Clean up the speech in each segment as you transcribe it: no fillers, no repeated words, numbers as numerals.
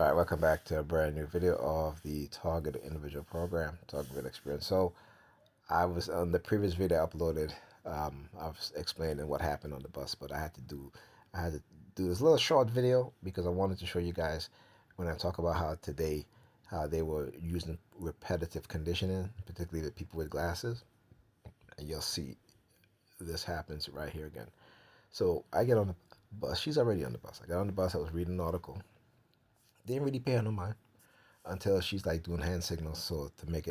All right, welcome back to a brand new video of the Target Individual Program, Target Experience. So I was on the previous video I uploaded. I was explaining what happened on the bus, but I had to do this little short video because I wanted to show you guys when I talk about how they were using repetitive conditioning, particularly the people with glasses, and you'll see this happens right here again. So I get on the bus. She's already on the bus. I got on the bus. I was reading an article. Didn't really pay her no mind until she's like doing hand signals, so to make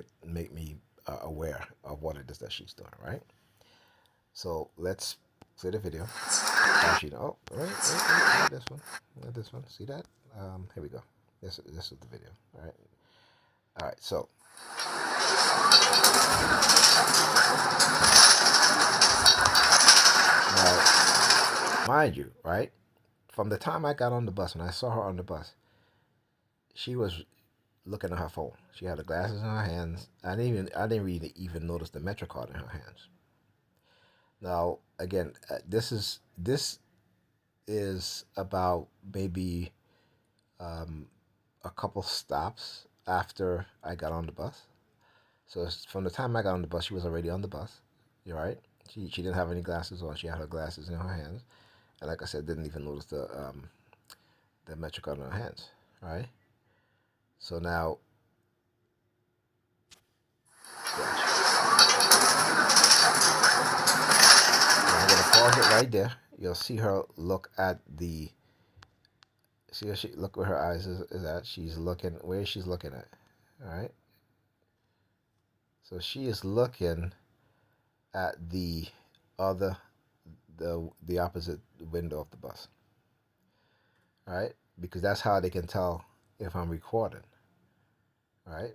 me aware of what it is that she's doing, right? So let's play the video. Actually, oh, right, this one, see that? Here we go. This is the video. All right. So now, mind you, right? From the time I got on the bus, when I saw her on the bus, she was looking at her phone. She had the glasses in her hands. I didn't really even notice the Metro card in her hands. Now, again, this is about maybe a couple stops after I got on the bus. So from the time I got on the bus, she was already on the bus. You're right. She didn't have any glasses on. She had her glasses in her hands, and like I said, didn't even notice the Metro card in her hands. All right. So now, I'm gonna pause it right there. You'll see her look at the. See how she look where her eyes is at. She's looking where she's looking at. All right. So she is looking at the other the opposite window of the bus. All right, because that's how they can tell if I'm recording. All right,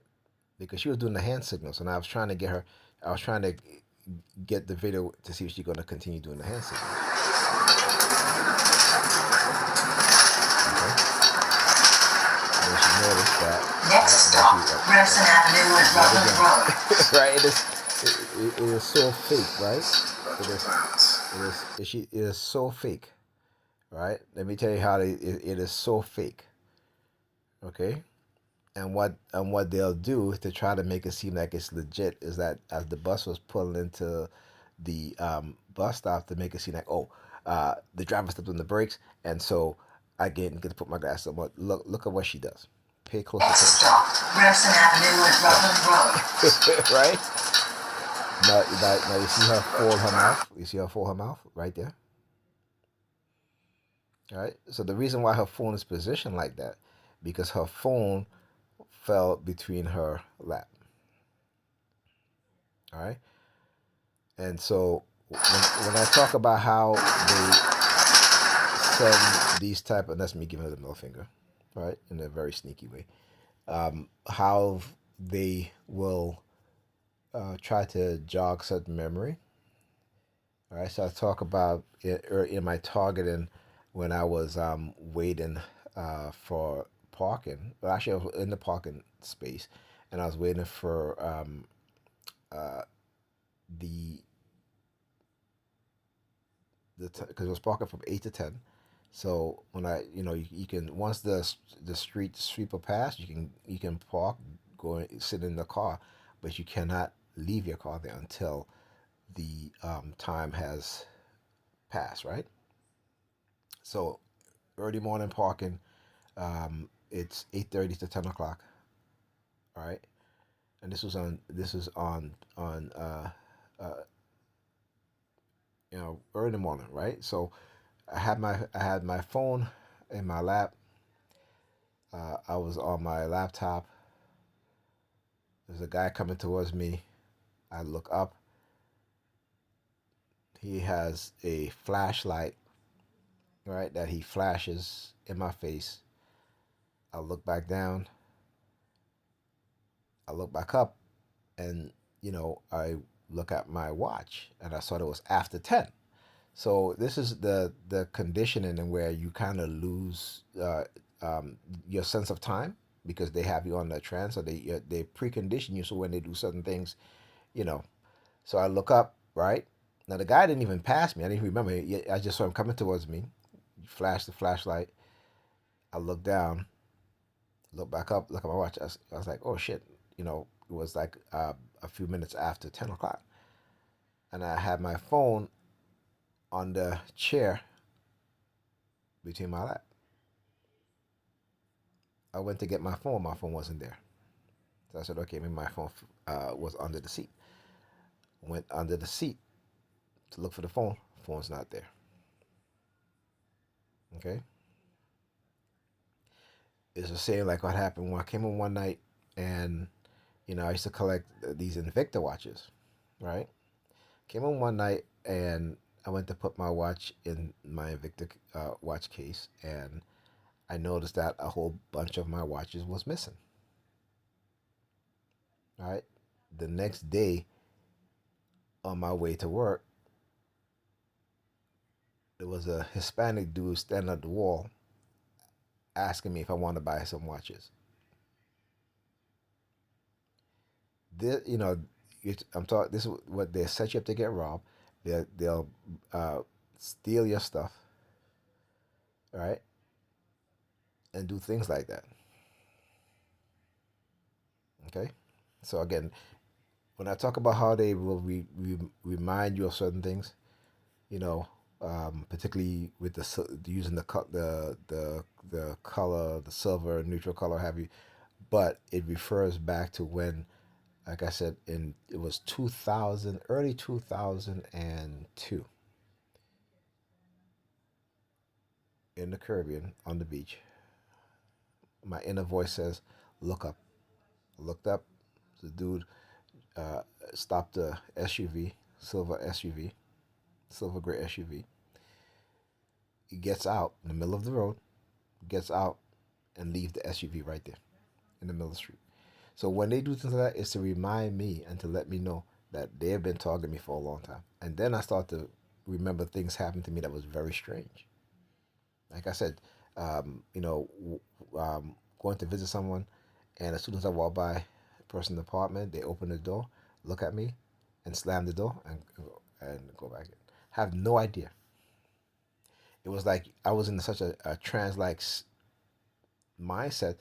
because she was doing the hand signals, and I was trying to get her. I was trying to get the video to see if she's going to continue doing the hand signals. Okay. And she noticed that. Next stop, Grayson Avenue and Rutland Road. Right, it is so fake, right? It is so fake, right? Let me tell you how it is so fake. Okay. And what they'll do to try to make it seem like it's legit is that as the bus was pulling into the bus stop, to make it seem like, the driver stepped on the brakes, and so I get to put my glasses on. Look at what she does. Pay close attention. Stop, Grayson Avenue and Rutland Road. Right? Now you see her fold her mouth. You see her fold her mouth right there. All right. So the reason why her phone is positioned like that, because her phone fell between her lap. All right. And so when I talk about how they send these type of, that's me giving her the middle finger, right, in a very sneaky way, how they will try to jog certain memory. All right. So I talk about it in my targeting when I was waiting for parking. Well, actually, I was in the parking space, and I was waiting for because it was parking from 8 to 10. So when you can, once the street sweeper pass, you can park, go and sit in the car, but you cannot leave your car there until the time has passed, right? So early morning parking. It's 8:30 to 10 o'clock. All right, and this is on early in the morning, right? So I had my phone in my lap. I was on my laptop. There's a guy coming towards me. I look up. He has a flashlight, right, that he flashes in my face. I look back down. I look back up, and I look at my watch, and I saw it was after 10. So this is the conditioning and where you kind of lose your sense of time because they have you on the trend, so they precondition you. So when they do certain things, you know. So I look up, right? Now the guy didn't even pass me. I didn't even remember. I just saw him coming towards me. He flashed the flashlight. I look down. Look back up, look at my watch. I was like, oh shit, it was like a few minutes after 10 o'clock, and I had my phone on the chair between my lap. I went to get my phone. My phone wasn't there. So I said, okay, maybe my phone was under the seat. Went under the seat to look for the phone. Phone's not there. Okay. It's the same like what happened when I came home one night, and I used to collect these Invicta watches, right? Came home one night, and I went to put my watch in my Invicta watch case, and I noticed that a whole bunch of my watches was missing. Right. The next day, on my way to work, there was a Hispanic dude standing at the wall asking me if I want to buy some watches. This, I'm talking. This is what they set you up to get robbed. They'll steal your stuff, right, and do things like that. Okay, so again, when I talk about how they will remind you of certain things, you know, particularly with using the color, the silver neutral color, have you, but it refers back to when, like I said, it was 2000, early 2002, in the Caribbean on the beach. My inner voice says, "Look up." I looked up. The dude uh, stopped the SUV, silver SUV, silver gray SUV. He gets out in the middle of the road, gets out, and leaves the SUV right there in the middle of the street. So when they do things like that, it's to remind me and to let me know that they have been targeting me for a long time. And then I start to remember things happened to me that was very strange. Like I said, going to visit someone, and as soon as I walk by a person's apartment, they open the door, look at me, and slam the door and go back in. Have no idea. It was like I was in such a trance like mindset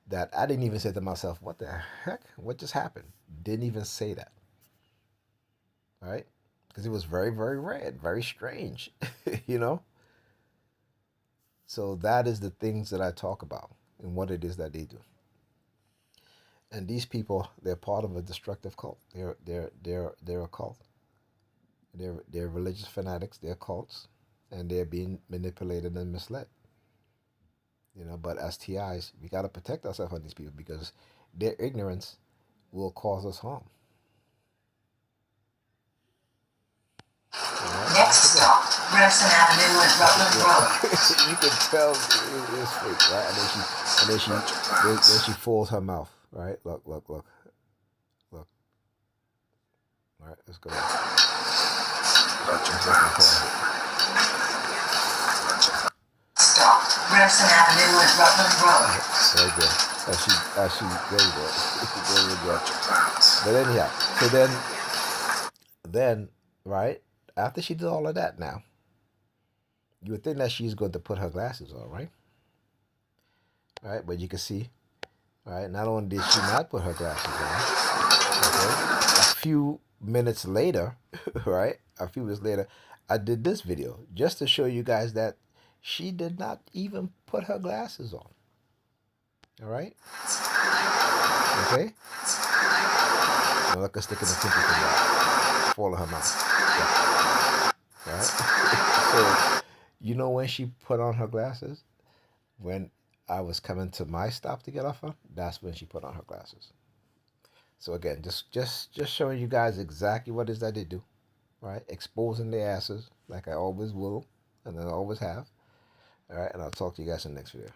that I didn't even say to myself, "What the heck? What just happened?" Didn't even say that, right? Because it was very, very red, very strange, you know. So that is the things that I talk about and what it is that they do. And these people, they're part of a destructive cult. They're a cult. They're religious fanatics. They're cults, and they're being manipulated and misled. But as TIs, we gotta protect ourselves from these people because their ignorance will cause us harm. Next stop, Grayson Avenue and Rutland Road. You can tell it's fake, right? And then she folds her mouth, right? Look, look, look, look. All right, let's go. Stop, Grayson Avenue and Rutland Road. Right there. There you go. There you go. But anyhow, so then, right after she did all of that, now you would think that she's going to put her glasses on, right? Right, but you can see, right? Not only did she not put her glasses on, okay, a few minutes later, right? A few minutes later, I did this video just to show you guys that she did not even put her glasses on. All right. Okay. Now look, a stick in the pinky finger, fall in her mouth. Yeah. All right. So, when she put on her glasses? When I was coming to my stop to get off her, that's when she put on her glasses. So again, just showing you guys exactly what it is that they do, right? Exposing their asses like I always will, and I always have. All right, and I'll talk to you guys in the next video.